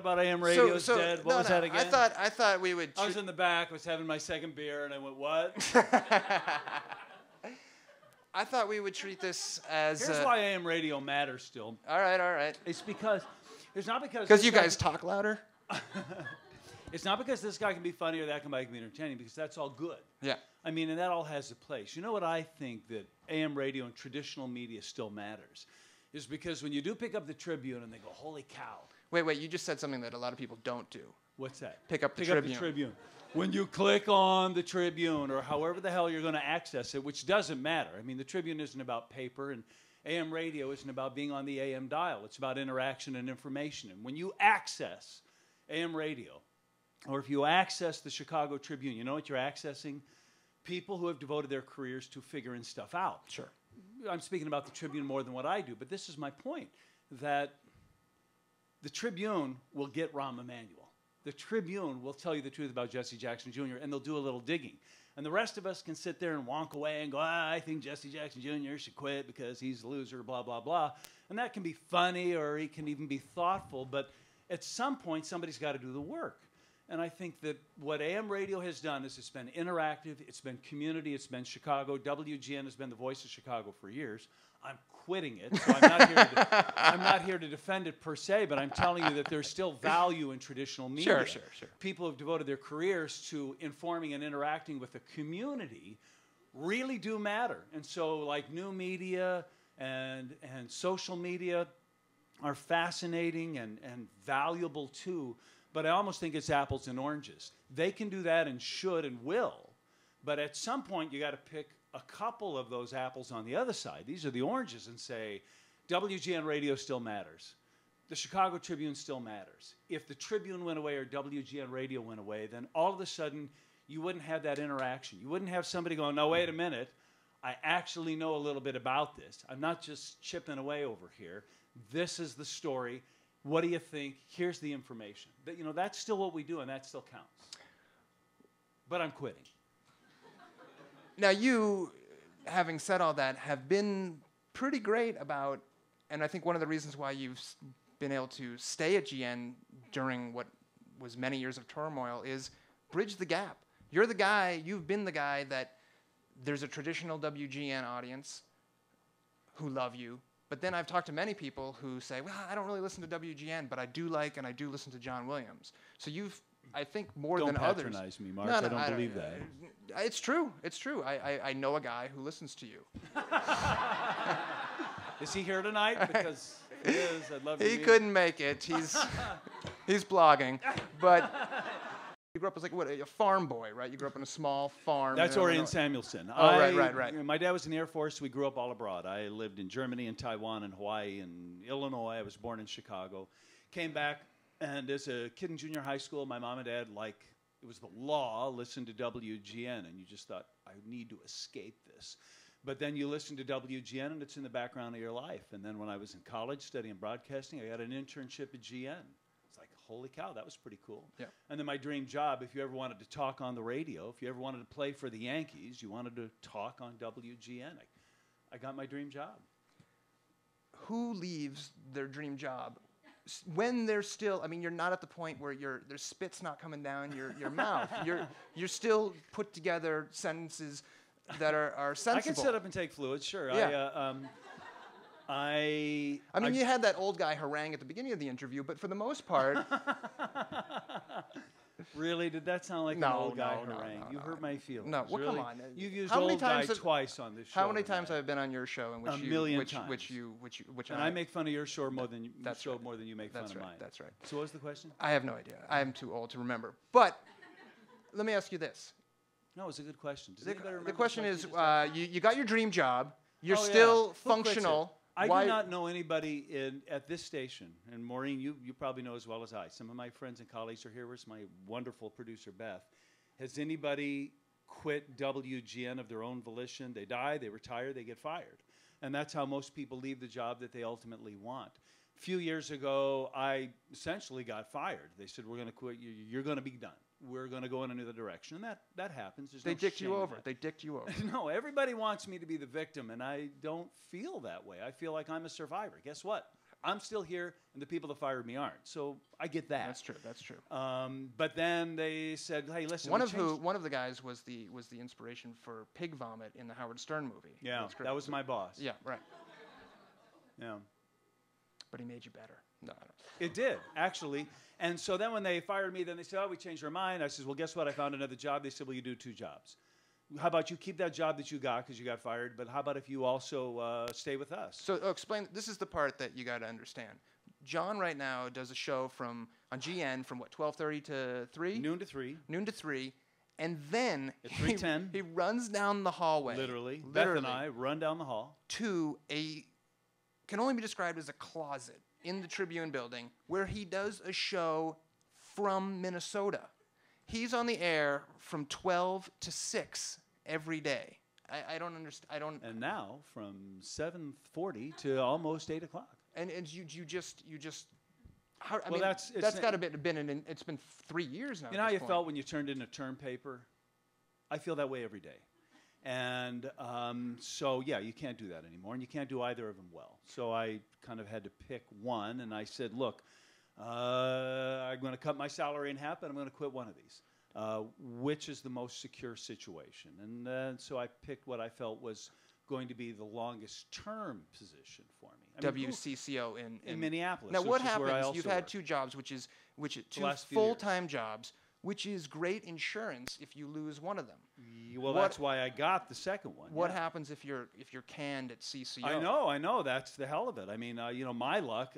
about AM radio's dead? What was that again? I thought we would. I was in the back, was having my second beer, and I went, what? I thought we would treat this as. Here's why AM radio matters still. All right. It's because it's not because. Because you guys talk louder. It's not because this guy can be funny or that guy can be entertaining, because that's all good. Yeah. I mean, and that all has a place. You know what I think that AM radio and traditional media still matters is because when you do pick up the Tribune and they go, holy cow. Wait, you just said something that a lot of people don't do. What's that? Pick up the Tribune. When you click on the Tribune or however the hell you're going to access it, which doesn't matter. I mean, the Tribune isn't about paper, and AM radio isn't about being on the AM dial. It's about interaction and information. And when you access AM radio, or if you access the Chicago Tribune, you know what you're accessing? People who have devoted their careers to figuring stuff out. Sure. I'm speaking about the Tribune more than what I do, but this is my point, that the Tribune will get Rahm Emanuel. The Tribune will tell you the truth about Jesse Jackson Jr., and they'll do a little digging. And the rest of us can sit there and wonk away and go, I think Jesse Jackson Jr. should quit because he's a loser, blah, blah, blah. And that can be funny, or he can even be thoughtful, but at some point, somebody's got to do the work. And I think that what AM radio has done is it's been interactive, it's been community, it's been Chicago. WGN has been the voice of Chicago for years. I'm quitting it, so I'm not here to defend it per se, but I'm telling you that there's still value in traditional media. Sure. People who have devoted their careers to informing and interacting with the community really do matter. And so like new media and social media are fascinating and valuable too. But I almost think it's apples and oranges. They can do that and should and will. But at some point, you got to pick a couple of those apples on the other side. These are the oranges, and say, WGN Radio still matters. The Chicago Tribune still matters. If the Tribune went away or WGN Radio went away, then all of a sudden, you wouldn't have that interaction. You wouldn't have somebody going, no, wait a minute. I actually know a little bit about this. I'm not just chipping away over here. This is the story. What do you think? Here's the information. That's still what we do, and that still counts. But I'm quitting. Now, you, having said all that, have been pretty great about, and I think one of the reasons why you've been able to stay at GN during what was many years of turmoil is bridge the gap. You've been the guy that there's a traditional WGN audience who love you. But then I've talked to many people who say, well, I don't really listen to WGN, but I do listen to John Williams. So you've, I think, more than others. Don't patronize me, Mark. No, I don't believe that. It's true. I know a guy who listens to you. Is he here tonight? Because if he is, I'd love to meet him. He couldn't make it. He's blogging. But you grew up as a farm boy, right? You grew up in a small farm. That's Orion Samuelson. Oh, right. My dad was in the Air Force. We grew up all abroad. I lived in Germany and Taiwan and Hawaii and Illinois. I was born in Chicago. Came back, and as a kid in junior high school, my mom and dad, it was the law, listened to WGN, and you just thought, I need to escape this. But then you listen to WGN, and it's in the background of your life. And then when I was in college studying broadcasting, I got an internship at GN. Holy cow, that was pretty cool. Yeah. And then my dream job, if you ever wanted to talk on the radio, if you ever wanted to play for the Yankees, you wanted to talk on WGN. I got my dream job. Who leaves their dream job when they're still, you're not at the point where there's spit's not coming down your mouth. You're still put together sentences that are sensible. I can sit up and take fluids, sure. Yeah. I you had that old guy harangue at the beginning of the interview, but for the most part... Really? Did that sound like an old guy harangue? You hurt my feelings. No, well, really? come on. You've used old guy twice on this show. How many times have I been on your show in which a million times. And I make fun of your show more than you make fun of mine. That's right. So what was the question? I have no idea. I am too old to remember. But let me ask you this. No, it's a good question. The question is, you got your dream job. You're still functional. I do not know anybody at this station, and Maureen, you probably know as well as I. Some of my friends and colleagues are here. Where's my wonderful producer, Beth? Has anybody quit WGN of their own volition? They die, they retire, they get fired. And that's how most people leave the job that they ultimately want. A few years ago, I essentially got fired. They said, we're going to quit. You're going to be done. We're going to go in another direction. And that happens. They dicked you over. They dicked you over. No, everybody wants me to be the victim, and I don't feel that way. I feel like I'm a survivor. Guess what? I'm still here, and the people that fired me aren't. So I get that. That's true. That's true. But then they said, "Hey, listen." One of the guys was the inspiration for pig vomit in the Howard Stern movie. Yeah, that was my boss. Yeah, right. Yeah. But he made you better. No, I don't. It did, actually. And so then when they fired me, then they said, "Oh, we changed our mind." I said, "Well, guess what? I found another job." They said, "Well, you do 2 jobs. How about you keep that job that you got because you got fired, but how about if you also stay with us?" So explain. This is the part that you got to understand. John right now does a show on GN from what, 12:30 to 3? Noon to 3. Noon to 3. And then at 3:10, he runs down the hallway. Literally. Beth and I run down the hall to can only be described as a closet in the Tribune building where he does a show from Minnesota. He's on the air from 12 to 6 every day. I don't understand. And now from 7:40 to almost 8 o'clock. And you just. How, I well, mean, that's got to been it's been 3 years now. You know how you felt when you turned in a term paper? I feel that way every day. And so, yeah, you can't do that anymore, and you can't do either of them well. So I kind of had to pick one, and I said, look, I'm going to cut my salary in half, and I'm going to quit one of these. Which is the most secure situation? And so I picked what I felt was going to be the longest term position for me. I mean, WCCO in Minneapolis. Now, what happens? You've had 2 jobs, which 2 full-time jobs, which is great insurance if you lose one of them. Well, that's why I got the second one. What happens if you're canned at CCO? I know. That's the hell of it. I mean, my luck.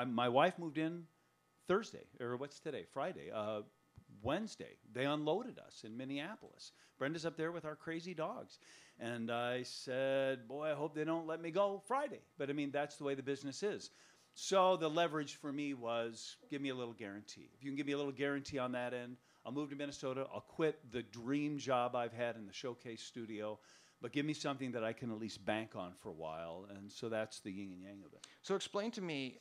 My wife moved in Thursday, or what's today? Friday. Wednesday. They unloaded us in Minneapolis. Brenda's up there with our crazy dogs. And I said, boy, I hope they don't let me go Friday. But, I mean, that's the way the business is. So the leverage for me was give me a little guarantee. If you can give me a little guarantee on that end, I'll move to Minnesota. I'll quit the dream job I've had in the Showcase studio. But give me something that I can at least bank on for a while. And so that's the yin and yang of it. So explain to me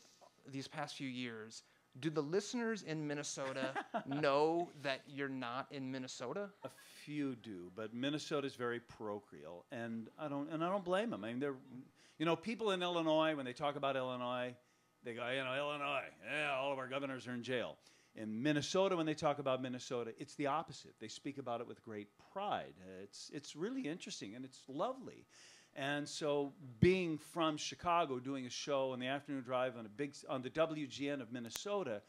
these past few years, do the listeners in Minnesota know that you're not in Minnesota? A few do, but Minnesota's very parochial, and I don't blame them. I mean, people in Illinois, when they talk about Illinois, they go, Illinois, yeah, all of our governors are in jail. In Minnesota, when they talk about Minnesota, it's the opposite. They speak about it with great pride. It's really interesting, and it's lovely. And so being from Chicago, doing a show on the afternoon drive on the WGN of Minnesota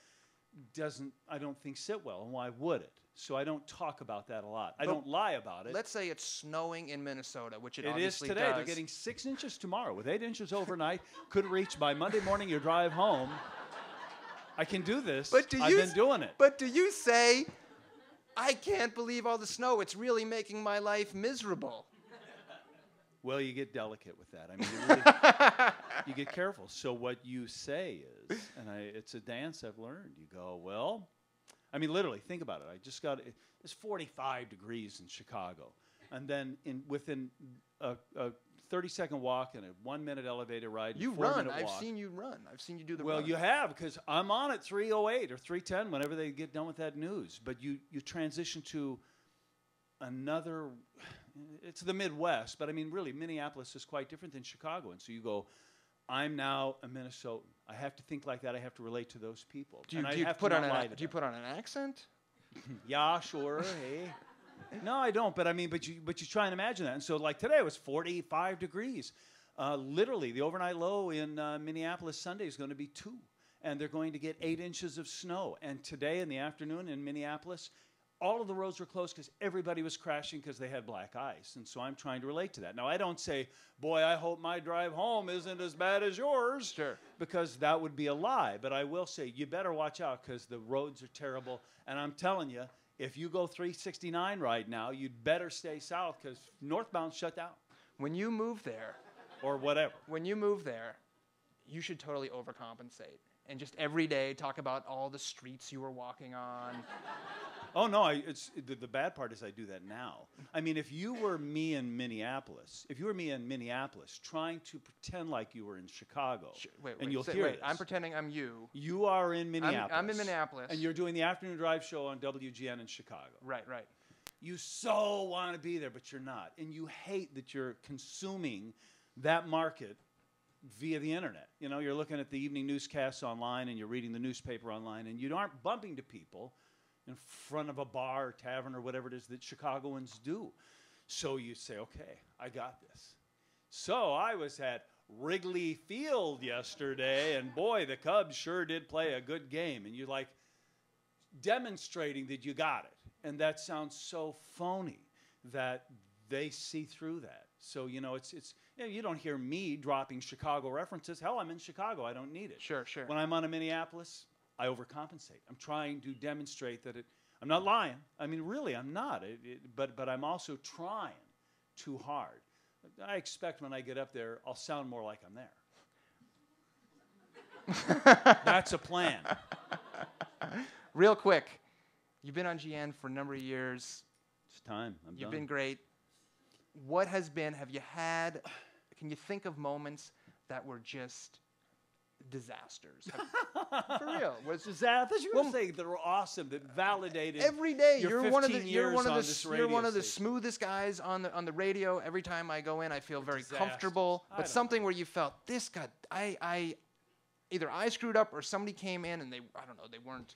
I don't think sit well. And why would it? So I don't talk about that a lot. I don't lie about it. Let's say it's snowing in Minnesota, which it is obviously today. does. They're getting 6 inches tomorrow. With 8 inches overnight, could reach by Monday morning your drive home. I can do this. I've been doing it. But do you say, I can't believe all the snow. It's really making my life miserable? Well, you get delicate with that. I mean, you get careful. So what you say is, and it's a dance I've learned. You go, well, I mean, literally, think about it. It's 45 degrees in Chicago. And then within a 30-second walk and a 1-minute elevator ride, you run. I've seen you run. I've seen you do the run. Well, you have, because I'm on at 3:08 or 3:10 whenever they get done with that news. But you transition to another. It's the Midwest, but I mean, really, Minneapolis is quite different than Chicago. And so you go, I'm now a Minnesotan. I have to think like that. I have to relate to those people. Do you put on an accent? Yeah, sure. Hey. No, I don't. But I mean, but you try and imagine that. And so, like today, it was 45 degrees. Literally, the overnight low in Minneapolis Sunday is going to be 2, and they're going to get 8 inches of snow. And today in the afternoon in Minneapolis, all of the roads were closed because everybody was crashing because they had black ice. And so I'm trying to relate to that. Now, I don't say, boy, I hope my drive home isn't as bad as yours. Sure. Because that would be a lie. But I will say, you better watch out because the roads are terrible. And I'm telling you, if you go 369 right now, you'd better stay south because northbound's shut down. When you move there. Or whatever. When you move there, you should totally overcompensate. And just every day talk about all the streets you were walking on. Oh, no, the bad part is I do that now. I mean, if you were me in Minneapolis, trying to pretend like you were in Chicago, you'll hear this. I'm pretending I'm you. You are in Minneapolis. I'm in Minneapolis. And you're doing the afternoon drive show on WGN in Chicago. Right. You so want to be there, but you're not. And you hate that you're consuming that market via the internet. You know, you're looking at the evening newscasts online and you're reading the newspaper online, and you aren't bumping to people in front of a bar or tavern or whatever it is that Chicagoans do. So you say, okay, I got this. So I was at Wrigley Field yesterday, and boy, the Cubs sure did play a good game. And you're like demonstrating that you got it. And that sounds so phony that they see through that. So, you know, it's you know, you don't hear me dropping Chicago references. Hell, I'm in Chicago. I don't need it. Sure, sure. When I'm on a Minneapolis, I overcompensate. I'm trying to demonstrate that I'm not lying. I mean, really, I'm not. But I'm also trying too hard. I expect when I get up there, I'll sound more like I'm there. That's a plan. Real quick, you've been on GN for a number of years. It's time. You've been great. What have you had, can you think of moments that were just disasters? For real. Was disasters? You were saying that were awesome, that validated every day. You're one of the smoothest guys on the radio. Every time I go in, I feel very comfortable. But something where you felt this guy, either I screwed up or somebody came in and they weren't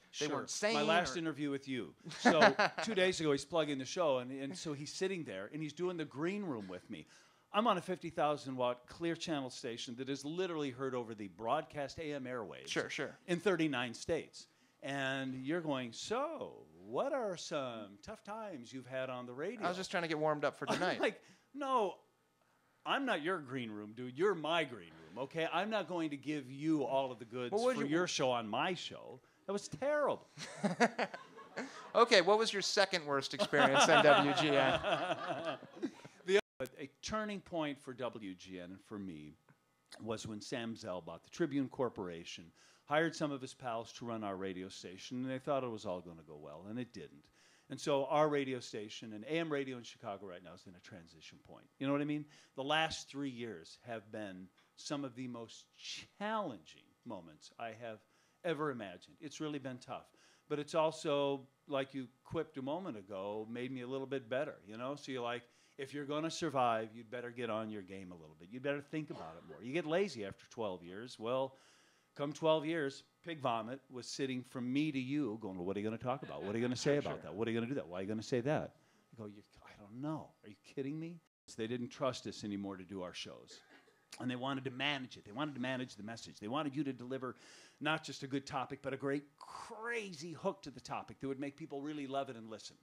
sane. My last interview with you. So 2 days ago, he's plugging the show, and so he's sitting there and he's doing the green room with me. I'm on a 50,000-watt clear channel station that is literally heard over the broadcast AM airwaves. Sure. In 39 states. And you're going, so what are some tough times you've had on the radio? I was just trying to get warmed up for tonight. I'm like, no, I'm not your green room, dude. You're my green room, okay? I'm not going to give you all of the goods for your show on my show. That was terrible. Okay, what was your second worst experience on WGN? A turning point for WGN and for me was when Sam Zell bought the Tribune Corporation, hired some of his pals to run our radio station, and they thought it was all going to go well, and it didn't. And so our radio station and AM radio in Chicago right now is in a transition point. You know what I mean? The last 3 years have been some of the most challenging moments I have ever imagined. It's really been tough. But it's also, like you quipped a moment ago, made me a little bit better, you know? So you're like, if you're going to survive, you'd better get on your game a little bit. You'd better think about it more. You get lazy after 12 years. Well, come 12 years, Pig Vomit was sitting from me to you going, well, what are you going to talk about? What are you going to say about that? What are you going to do that? Why are you going to say that? I go, I don't know. Are you kidding me? So they didn't trust us anymore to do our shows. And they wanted to manage it. They wanted to manage the message. They wanted you to deliver not just a good topic, but a great, crazy hook to the topic that would make people really love it and listen,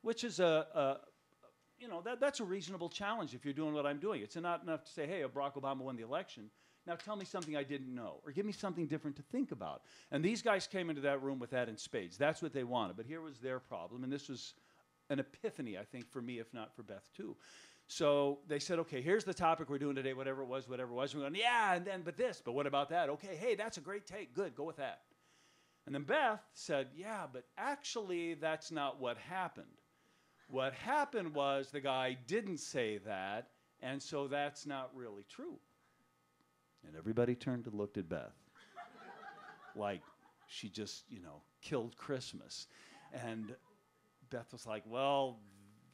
which is that's a reasonable challenge if you're doing what I'm doing. It's not enough to say, hey, Barack Obama won the election. Now tell me something I didn't know, or give me something different to think about. And these guys came into that room with that in spades. That's what they wanted. But here was their problem, and this was an epiphany, I think, for me, if not for Beth, too. So they said, okay, here's the topic we're doing today, whatever it was. We're going, yeah, and then, but what about that? Okay, hey, that's a great take. Good, go with that. And then Beth said, yeah, but actually that's not what happened. What happened was the guy didn't say that, and so that's not really true. And everybody turned and looked at Beth like she just, killed Christmas. And Beth was like, well,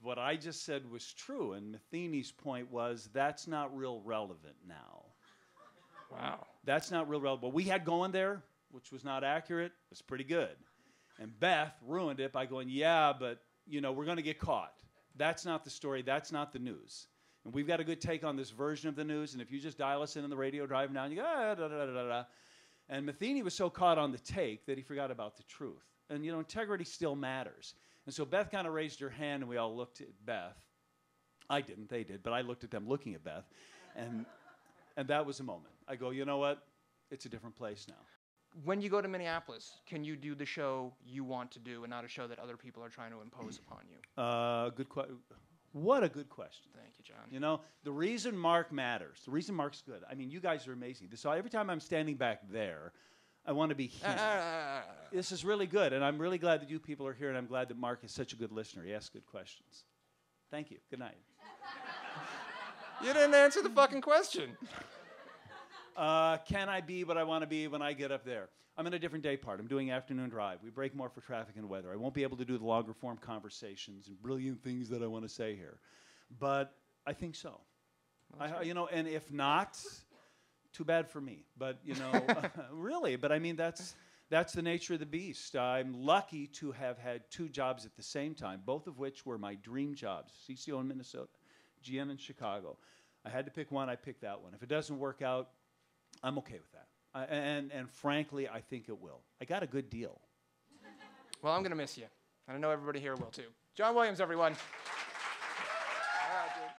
what I just said was true. And Matheny's point was, that's not real relevant now. Wow. That's not real relevant. What we had going there, which was not accurate, was pretty good. And Beth ruined it by going, yeah, but we're going to get caught. That's not the story. That's not the news. And we've got a good take on this version of the news. And if you just dial us in on the radio, driving down, you go, da-da-da-da-da. And Matheny was so caught on the take that he forgot about the truth. And, integrity still matters. And so Beth kind of raised her hand, and we all looked at Beth. I didn't. They did. But I looked at them looking at Beth. And that was a moment. I go, you know what? It's a different place now. When you go to Minneapolis, can you do the show you want to do and not a show that other people are trying to impose upon you? Good question. What a good question. Thank you, John. The reason Mark matters, the reason Mark's good, I mean, you guys are amazing. So every time I'm standing back there, I want to be him. This is really good, and I'm really glad that you people are here, and I'm glad that Mark is such a good listener. He asks good questions. Thank you. Good night. You didn't answer the fucking question. Can I be what I want to be when I get up there? I'm in a different day part. I'm doing afternoon drive. We break more for traffic and weather. I won't be able to do the longer form conversations and brilliant things that I want to say here. But I think so. And if not, too bad for me. But, you know, really, but I mean, that's the nature of the beast. I'm lucky to have had 2 jobs at the same time, both of which were my dream jobs, CCO in Minnesota, GN in Chicago. I had to pick one, I picked that one. If it doesn't work out, I'm okay with that. And frankly, I think it will. I got a good deal. Well, I'm going to miss you. And I know everybody here will too. John Williams, everyone.